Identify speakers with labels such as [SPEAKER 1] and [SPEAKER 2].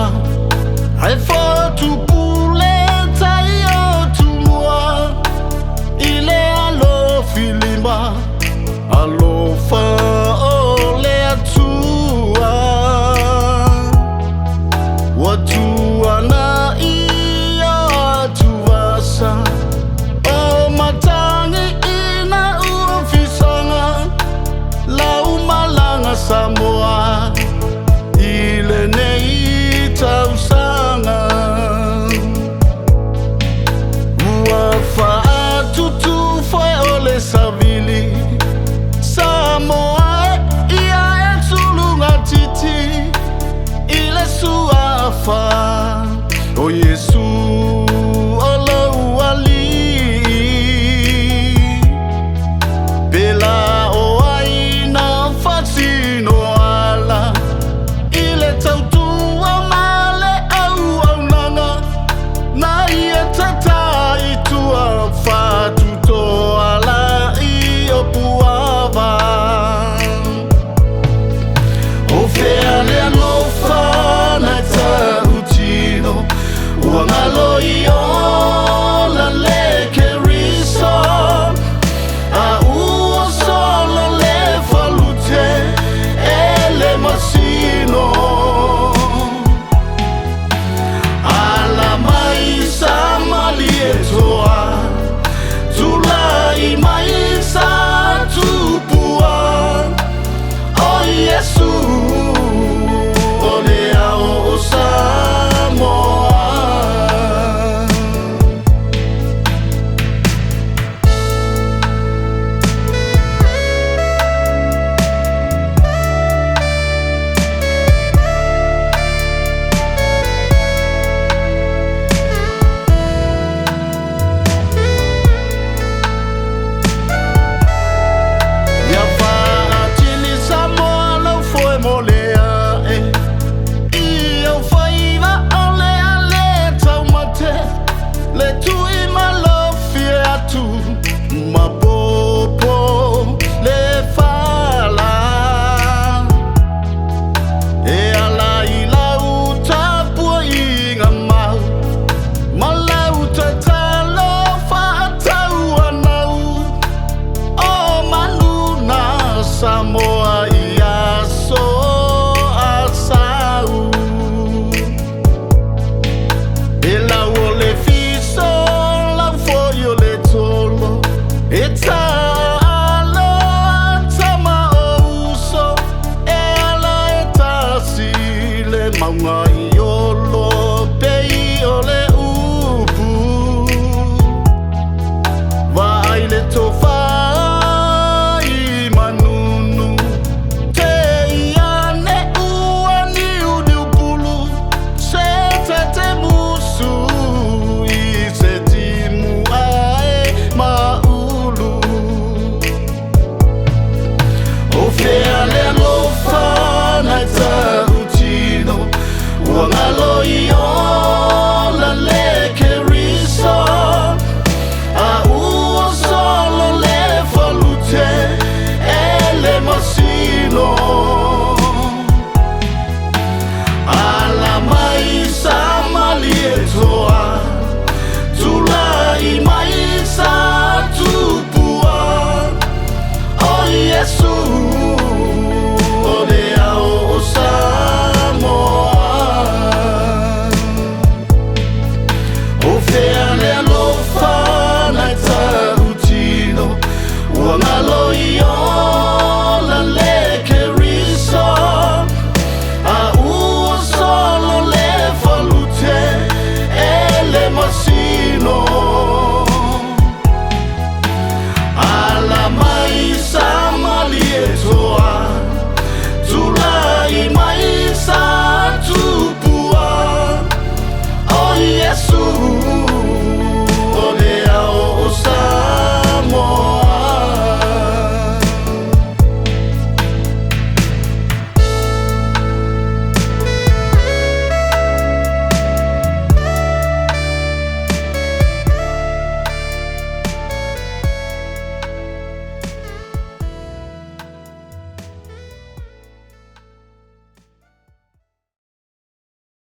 [SPEAKER 1] Samoa. Ai fo tu pule tai o tu mua. Ile alo filima. Alo fa o le atua. Watua na ia tuasa. O matangi ina uofisanga. Lau malanga Samoa. Ile nei tausanga. Uafa atutu foi ole savili. Samoa ia exulunga titi. Ile suafa. O Iesu olo wali. Bela o aina fasino ala. Ile tautua male au nanga. Na ia tata itua fatuto ala io puava. O feale alofa na ta utino. Wangalo io la leke riso. A uo solo le falute e le masino. Ala maisa malietoa. Tulai maisa tupua. O Iesu olea o Samoa. Samoa Iesu asau. Ela ole fiso la foyo le tolo. Eta alo tama uso. Ela eta sile maungai.